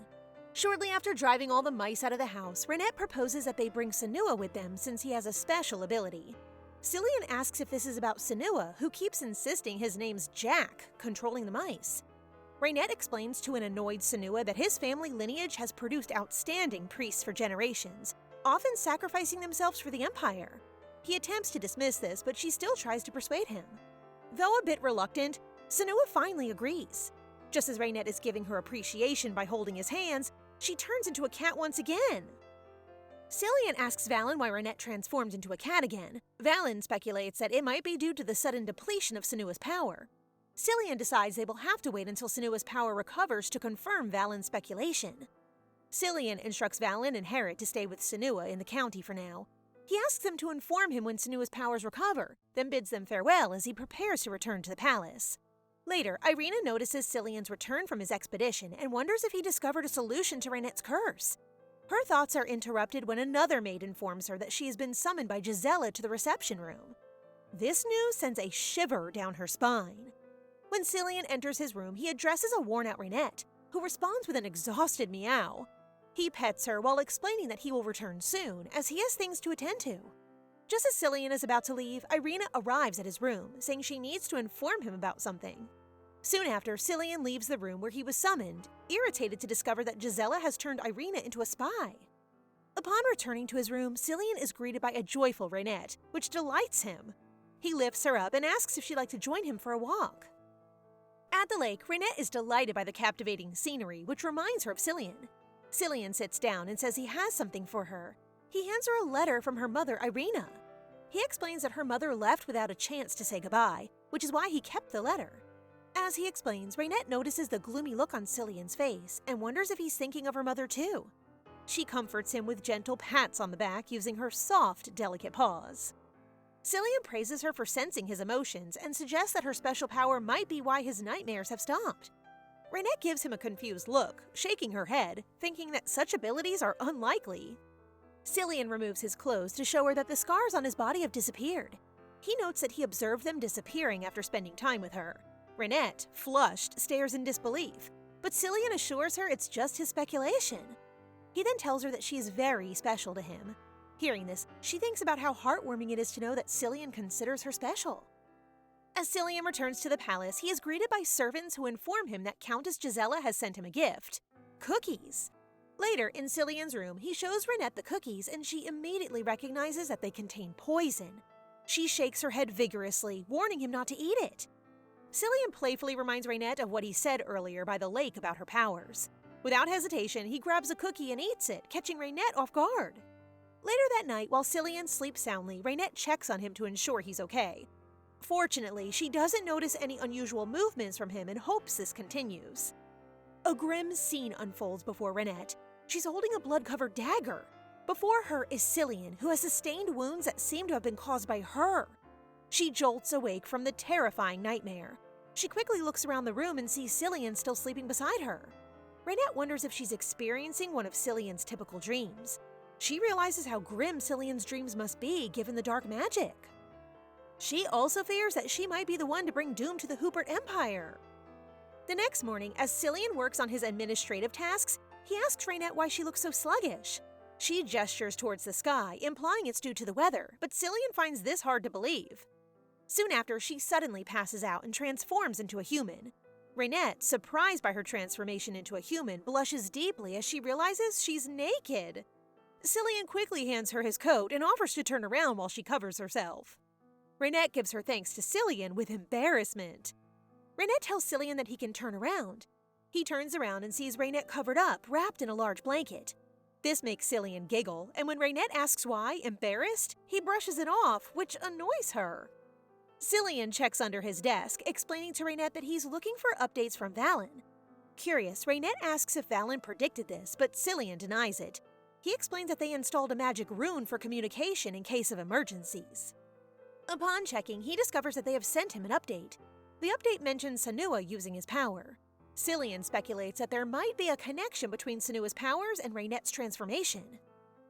Shortly after driving all the mice out of the house, Reinette proposes that they bring Sanua with them since he has a special ability. Cillian asks if this is about Sanua, who keeps insisting his name's Jack, controlling the mice. Reinette explains to an annoyed Sanua that his family lineage has produced outstanding priests for generations, often sacrificing themselves for the Empire. He attempts to dismiss this, but she still tries to persuade him. Though a bit reluctant, Sanua finally agrees. Just as Reinette is giving her appreciation by holding his hands, she turns into a cat once again. Cillian asks Valen why Reinette transformed into a cat again. Valen speculates that it might be due to the sudden depletion of Sanua's power. Cillian decides they will have to wait until Sanua's power recovers to confirm Valen's speculation. Cillian instructs Valen and Harrod to stay with Sanua in the county for now. He asks them to inform him when Sanua's powers recover, then bids them farewell as he prepares to return to the palace. Later, Irina notices Cillian's return from his expedition and wonders if he discovered a solution to Reinette's curse. Her thoughts are interrupted when another maid informs her that she has been summoned by Gisela to the reception room. This news sends a shiver down her spine. When Cillian enters his room, he addresses a worn-out Reinette, who responds with an exhausted meow. He pets her while explaining that he will return soon, as he has things to attend to. Just as Cillian is about to leave, Irina arrives at his room, saying she needs to inform him about something. Soon after, Cillian leaves the room where he was summoned, irritated to discover that Gisela has turned Irina into a spy. Upon returning to his room, Cillian is greeted by a joyful Reinette, which delights him. He lifts her up and asks if she'd like to join him for a walk. At the lake, Reinette is delighted by the captivating scenery, which reminds her of Cillian. Cillian sits down and says he has something for her. He hands her a letter from her mother, Irina. He explains that her mother left without a chance to say goodbye, which is why he kept the letter. As he explains, Reinette notices the gloomy look on Cillian's face and wonders if he's thinking of her mother too. She comforts him with gentle pats on the back using her soft, delicate paws. Cillian praises her for sensing his emotions and suggests that her special power might be why his nightmares have stopped. Reinette gives him a confused look, shaking her head, thinking that such abilities are unlikely. Cillian removes his clothes to show her that the scars on his body have disappeared. He notes that he observed them disappearing after spending time with her. Reinette, flushed, stares in disbelief, but Cillian assures her it's just his speculation. He then tells her that she is very special to him. Hearing this, she thinks about how heartwarming it is to know that Cillian considers her special. As Cillian returns to the palace, he is greeted by servants who inform him that Countess Gisela has sent him a gift: cookies. Later, in Cillian's room, he shows Reinette the cookies and she immediately recognizes that they contain poison. She shakes her head vigorously, warning him not to eat it. Cillian playfully reminds Reinette of what he said earlier by the lake about her powers. Without hesitation, he grabs a cookie and eats it, catching Reinette off guard. Later that night, while Cillian sleeps soundly, Reinette checks on him to ensure he's okay. Fortunately, she doesn't notice any unusual movements from him and hopes this continues. A grim scene unfolds before Reinette. She's holding a blood-covered dagger. Before her is Cillian, who has sustained wounds that seem to have been caused by her. She jolts awake from the terrifying nightmare. She quickly looks around the room and sees Cillian still sleeping beside her. Reinette wonders if she's experiencing one of Cillian's typical dreams. She realizes how grim Cillian's dreams must be given the dark magic. She also fears that she might be the one to bring doom to the Hubert Empire. The next morning, as Cillian works on his administrative tasks, he asks Reinette why she looks so sluggish. She gestures towards the sky, implying it's due to the weather, but Cillian finds this hard to believe. Soon after, she suddenly passes out and transforms into a human. Reinette, surprised by her transformation into a human, blushes deeply as she realizes she's naked. Cillian quickly hands her his coat and offers to turn around while she covers herself. Reinette gives her thanks to Cillian with embarrassment. Reinette tells Cillian that he can turn around. He turns around and sees Reinette covered up, wrapped in a large blanket. This makes Cillian giggle, and when Reinette asks why, embarrassed, he brushes it off, which annoys her. Cillian checks under his desk, explaining to Reinette that he's looking for updates from Valen. Curious, Reinette asks if Valen predicted this, but Cillian denies it. He explains that they installed a magic rune for communication in case of emergencies. Upon checking, he discovers that they have sent him an update. The update mentions Sanua using his power. Cillian speculates that there might be a connection between Sanua's powers and Reinette's transformation.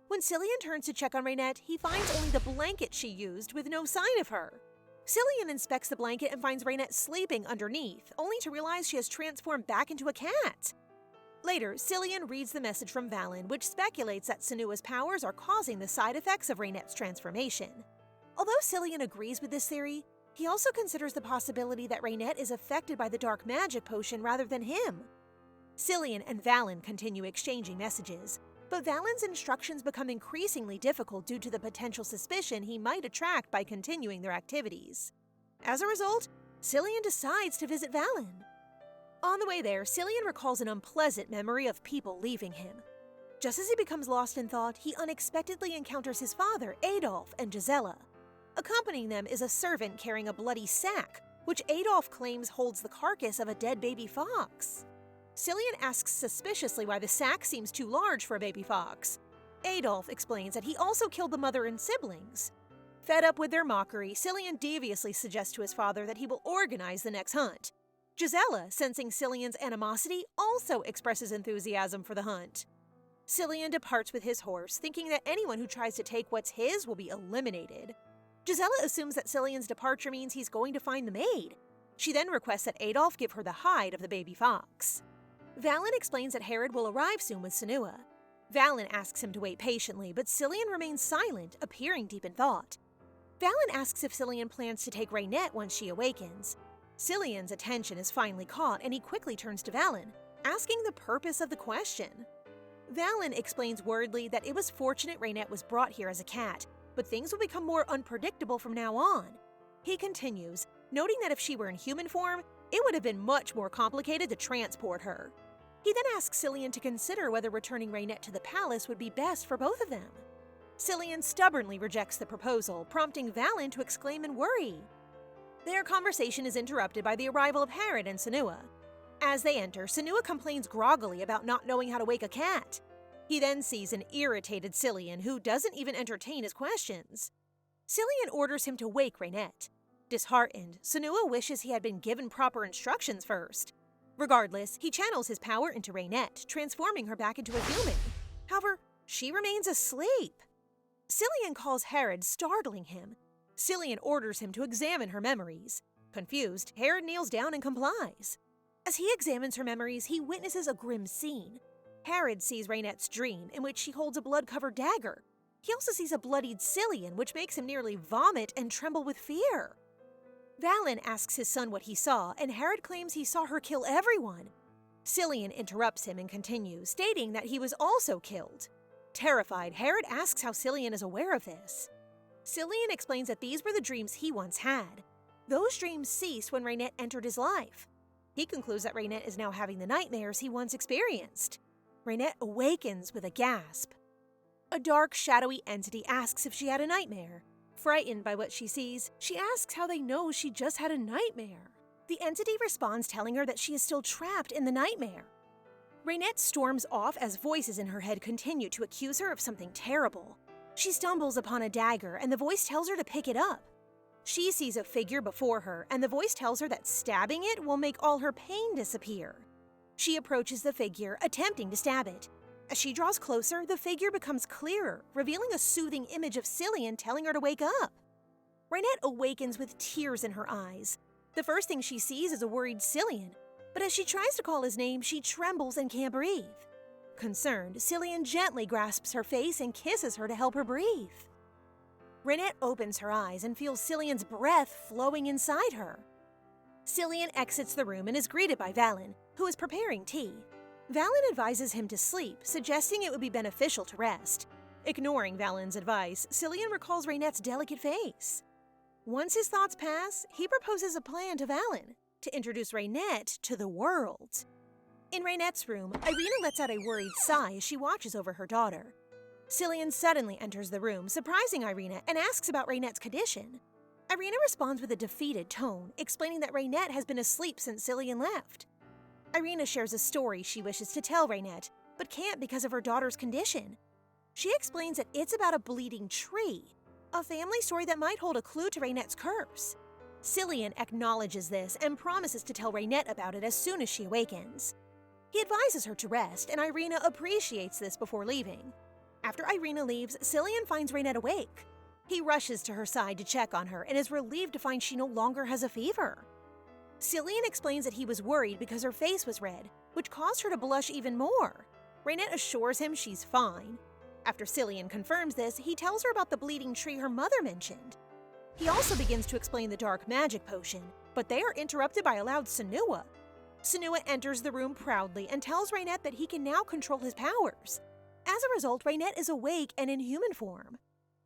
When Cillian turns to check on Reinette, he finds only the blanket she used with no sign of her. Cillian inspects the blanket and finds Reinette sleeping underneath, only to realize she has transformed back into a cat. Later, Cillian reads the message from Valen, which speculates that Sanua's powers are causing the side effects of Reinette's transformation. Although Cillian agrees with this theory, he also considers the possibility that Reinette is affected by the dark magic potion rather than him. Cillian and Valen continue exchanging messages, but Valen's instructions become increasingly difficult due to the potential suspicion he might attract by continuing their activities. As a result, Cillian decides to visit Valen. On the way there, Cillian recalls an unpleasant memory of people leaving him. Just as he becomes lost in thought, he unexpectedly encounters his father, Adolf, and Gisela. Accompanying them is a servant carrying a bloody sack, which Adolf claims holds the carcass of a dead baby fox. Cillian asks suspiciously why the sack seems too large for a baby fox. Adolf explains that he also killed the mother and siblings. Fed up with their mockery, Cillian deviously suggests to his father that he will organize the next hunt. Gisela, sensing Cillian's animosity, also expresses enthusiasm for the hunt. Cillian departs with his horse, thinking that anyone who tries to take what's his will be eliminated. Gisela assumes that Cillian's departure means he's going to find the maid. She then requests that Adolf give her the hide of the baby fox. Valen explains that Herod will arrive soon with Sanua. Valen asks him to wait patiently, but Cillian remains silent, appearing deep in thought. Valen asks if Cillian plans to take Reinette once she awakens. Cillian's attention is finally caught, and he quickly turns to Valen, asking the purpose of the question. Valen explains worriedly that it was fortunate Reinette was brought here as a cat, but things will become more unpredictable from now on. He continues, noting that if she were in human form, it would have been much more complicated to transport her. He then asks Cillian to consider whether returning Reinette to the palace would be best for both of them. Cillian stubbornly rejects the proposal, prompting Valen to exclaim in worry. Their conversation is interrupted by the arrival of Herod and Senua. As they enter, Senua complains groggily about not knowing how to wake a cat. He then sees an irritated Cillian who doesn't even entertain his questions. Cillian orders him to wake Reinette. Disheartened, Senua wishes he had been given proper instructions first. Regardless, he channels his power into Reinette, transforming her back into a human. However, she remains asleep. Cillian calls Herod, startling him. Cillian orders him to examine her memories. Confused, Herod kneels down and complies. As he examines her memories, he witnesses a grim scene. Herod sees Reinette's dream, in which she holds a blood-covered dagger. He also sees a bloodied Cillian, which makes him nearly vomit and tremble with fear. Valen asks his son what he saw, and Herod claims he saw her kill everyone. Cillian interrupts him and continues, stating that he was also killed. Terrified, Herod asks how Cillian is aware of this. Cillian explains that these were the dreams he once had. Those dreams ceased when Reinette entered his life. He concludes that Reinette is now having the nightmares he once experienced. Reinette awakens with a gasp. A dark, shadowy entity asks if she had a nightmare. Frightened by what she sees, she asks how they know she just had a nightmare. The entity responds, telling her that she is still trapped in the nightmare. Reinette storms off as voices in her head continue to accuse her of something terrible. She stumbles upon a dagger, and the voice tells her to pick it up. She sees a figure before her, and the voice tells her that stabbing it will make all her pain disappear. She approaches the figure, attempting to stab it. As she draws closer, the figure becomes clearer, revealing a soothing image of Cillian telling her to wake up. Reinette awakens with tears in her eyes. The first thing she sees is a worried Cillian, but as she tries to call his name, she trembles and can't breathe. Concerned, Cillian gently grasps her face and kisses her to help her breathe. Reinette opens her eyes and feels Cillian's breath flowing inside her. Cillian exits the room and is greeted by Valen, who is preparing tea. Valen advises him to sleep, suggesting it would be beneficial to rest. Ignoring Valen's advice, Cillian recalls Reinette's delicate face. Once his thoughts pass, he proposes a plan to Valen to introduce Reinette to the world. In Reinette's room, Irina lets out a worried sigh as she watches over her daughter. Cillian suddenly enters the room, surprising Irina, and asks about Reinette's condition. Irina responds with a defeated tone, explaining that Reinette has been asleep since Cillian left. Irina shares a story she wishes to tell Reinette, but can't because of her daughter's condition. She explains that it's about a bleeding tree, a family story that might hold a clue to Reinette's curse. Cillian acknowledges this and promises to tell Reinette about it as soon as she awakens. He advises her to rest, and Irina appreciates this before leaving. After Irina leaves, Cillian finds Reinette awake. He rushes to her side to check on her and is relieved to find she no longer has a fever. Cillian explains that he was worried because her face was red, which caused her to blush even more. Reinette assures him she's fine. After Cillian confirms this, he tells her about the bleeding tree her mother mentioned. He also begins to explain the dark magic potion, but they are interrupted by a loud Senua. Senua enters the room proudly and tells Reinette that he can now control his powers. As a result, Reinette is awake and in human form.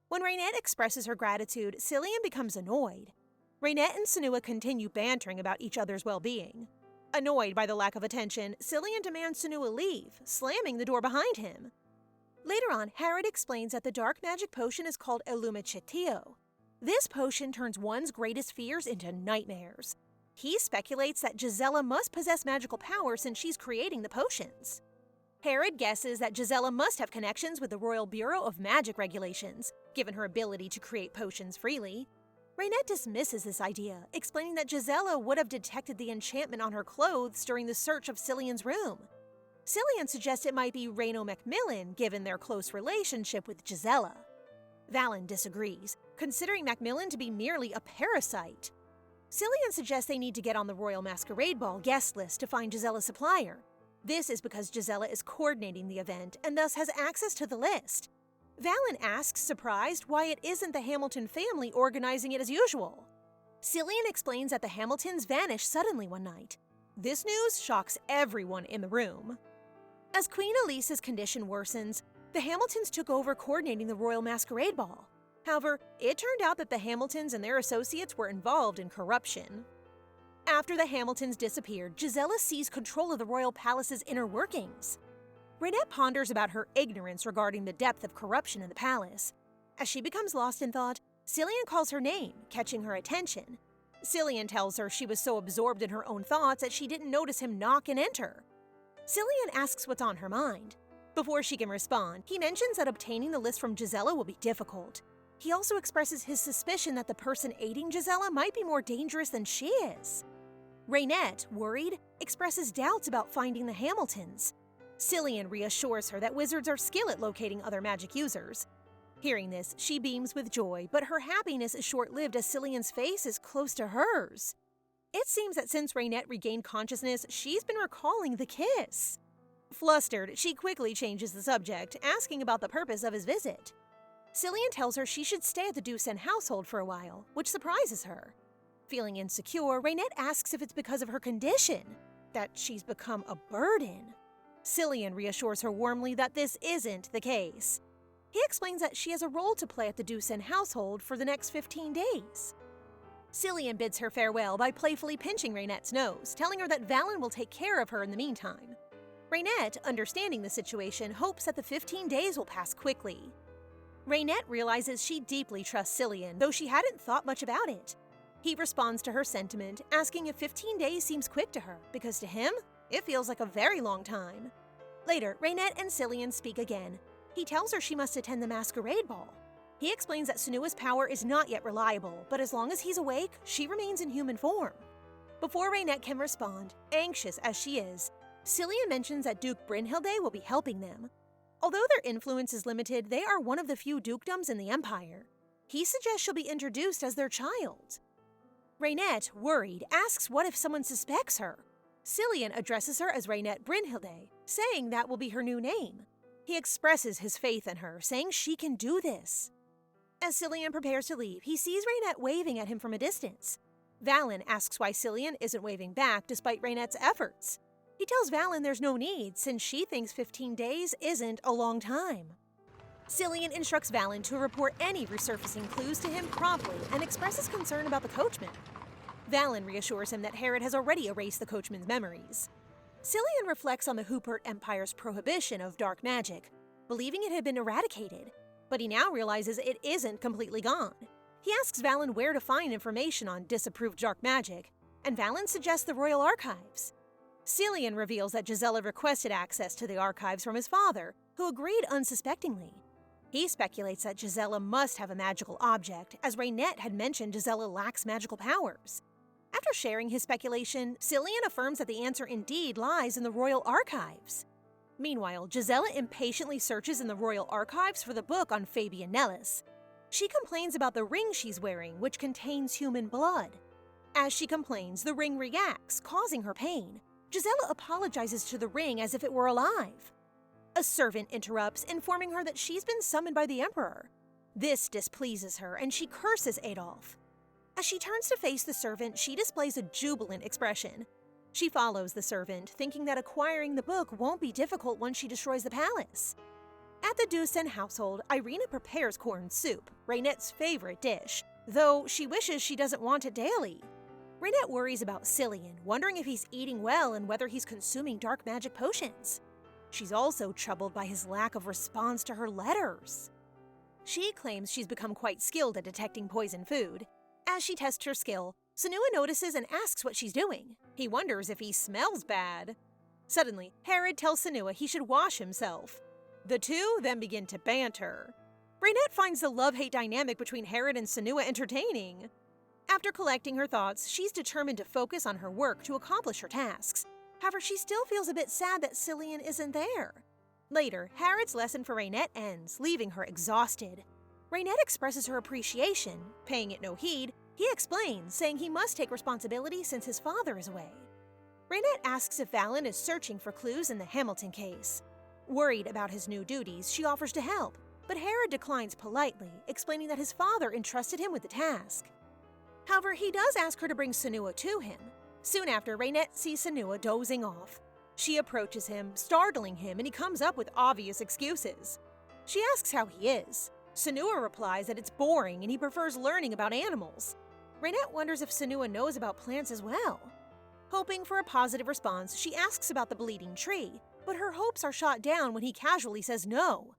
When Reinette expresses her gratitude, Cillian becomes annoyed. Reinette and Senua continue bantering about each other's well-being. Annoyed by the lack of attention, Cillian demands Senua leave, slamming the door behind him. Later on, Herod explains that the dark magic potion is called Illumicitio. This potion turns one's greatest fears into nightmares. He speculates that Gisela must possess magical power since she's creating the potions. Herod guesses that Gisela must have connections with the Royal Bureau of Magic Regulations, given her ability to create potions freely. Reinette dismisses this idea, explaining that Gisela would have detected the enchantment on her clothes during the search of Cillian's room. Cillian suggests it might be Reno Macmillan, given their close relationship with Gisela. Valen disagrees, considering Macmillan to be merely a parasite. Cillian suggests they need to get on the Royal Masquerade Ball guest list to find Gisela's supplier. This is because Gisela is coordinating the event and thus has access to the list. Valen asks, surprised, why it isn't the Hamilton family organizing it as usual. Cillian explains that the Hamiltons vanished suddenly one night. This news shocks everyone in the room. As Queen Elise's condition worsens, the Hamiltons took over coordinating the Royal Masquerade Ball. However, it turned out that the Hamiltons and their associates were involved in corruption. After the Hamiltons disappeared, Gisela seized control of the royal palace's inner workings. Reinette ponders about her ignorance regarding the depth of corruption in the palace. As she becomes lost in thought, Cillian calls her name, catching her attention. Cillian tells her she was so absorbed in her own thoughts that she didn't notice him knock and enter. Cillian asks what's on her mind. Before she can respond, he mentions that obtaining the list from Gisela will be difficult. He also expresses his suspicion that the person aiding Gisela might be more dangerous than she is. Reinette, worried, expresses doubts about finding the Hamiltons. Cillian reassures her that wizards are skilled at locating other magic users. Hearing this, she beams with joy, but her happiness is short-lived as Cillian's face is close to hers. It seems that since Reinette regained consciousness, she's been recalling the kiss. Flustered, she quickly changes the subject, asking about the purpose of his visit. Cillian tells her she should stay at the Ducen household for a while, which surprises her. Feeling insecure, Reinette asks if it's because of her condition, that she's become a burden. Cillian reassures her warmly that this isn't the case. He explains that she has a role to play at the Ducen household for the next 15 days. Cillian bids her farewell by playfully pinching Reinette's nose, telling her that Valen will take care of her in the meantime. Reinette, understanding the situation, hopes that the 15 days will pass quickly. Reinette realizes she deeply trusts Cillian, though she hadn't thought much about it. He responds to her sentiment, asking if 15 days seems quick to her, because to him, it feels like a very long time. Later, Reinette and Cillian speak again. He tells her she must attend the masquerade ball. He explains that Senua's power is not yet reliable, but as long as he's awake, she remains in human form. Before Reinette can respond, anxious as she is, Cillian mentions that Duke Brynhilde will be helping them. Although their influence is limited, they are one of the few dukedoms in the Empire. He suggests she'll be introduced as their child. Reinette, worried, asks what if someone suspects her. Cillian addresses her as Reinette Brynhilde, saying that will be her new name. He expresses his faith in her, saying she can do this. As Cillian prepares to leave, he sees Reinette waving at him from a distance. Valen asks why Cillian isn't waving back despite Reinette's efforts. He tells Valen there's no need, since she thinks 15 days isn't a long time. Cillian instructs Valen to report any resurfacing clues to him promptly and expresses concern about the coachman. Valen reassures him that Herod has already erased the coachman's memories. Cillian reflects on the Hoopert Empire's prohibition of dark magic, believing it had been eradicated, but he now realizes it isn't completely gone. He asks Valen where to find information on disapproved dark magic, and Valen suggests the Royal Archives. Cillian reveals that Gisela requested access to the archives from his father, who agreed unsuspectingly. He speculates that Gisela must have a magical object, as Reinette had mentioned Gisela lacks magical powers. After sharing his speculation, Cillian affirms that the answer indeed lies in the Royal Archives. Meanwhile, Gisela impatiently searches in the Royal Archives for the book on Fabian Nellis. She complains about the ring she's wearing, which contains human blood. As she complains, the ring reacts, causing her pain. Gisela apologizes to the ring as if it were alive. A servant interrupts, informing her that she's been summoned by the Emperor. This displeases her, and she curses Adolf. As she turns to face the servant, she displays a jubilant expression. She follows the servant, thinking that acquiring the book won't be difficult once she destroys the palace. At the Ducen household, Irina prepares corn soup, Reinette's favorite dish, though she wishes she doesn't want it daily. Reinette worries about Cillian, wondering if he's eating well and whether he's consuming dark magic potions. She's also troubled by his lack of response to her letters. She claims she's become quite skilled at detecting poison food. As she tests her skill, Senua notices and asks what she's doing. He wonders if he smells bad. Suddenly, Herod tells Senua he should wash himself. The two then begin to banter. Reinette finds the love-hate dynamic between Herod and Senua entertaining. After collecting her thoughts, she's determined to focus on her work to accomplish her tasks. However, she still feels a bit sad that Cillian isn't there. Later, Herod's lesson for Reinette ends, leaving her exhausted. Reinette expresses her appreciation. Paying it no heed, he explains, saying he must take responsibility since his father is away. Reinette asks if Valen is searching for clues in the Hamilton case. Worried about his new duties, she offers to help, but Herod declines politely, explaining that his father entrusted him with the task. However, he does ask her to bring Senua to him. Soon after, Reinette sees Senua dozing off. She approaches him, startling him, and he comes up with obvious excuses. She asks how he is. Senua replies that it's boring and he prefers learning about animals. Reinette wonders if Senua knows about plants as well. Hoping for a positive response, she asks about the bleeding tree, but her hopes are shot down when he casually says no.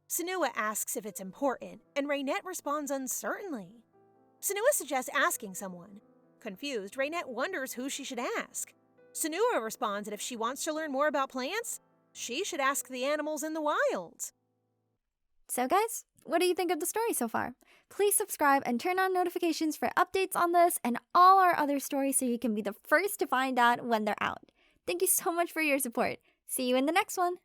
Senua asks if it's important, and Reinette responds uncertainly. Senua suggests asking someone. Confused, Reinette wonders who she should ask. Senua responds that if she wants to learn more about plants, she should ask the animals in the wild. So guys, what do you think of the story so far? Please subscribe and turn on notifications for updates on this and all our other stories so you can be the first to find out when they're out. Thank you so much for your support. See you in the next one!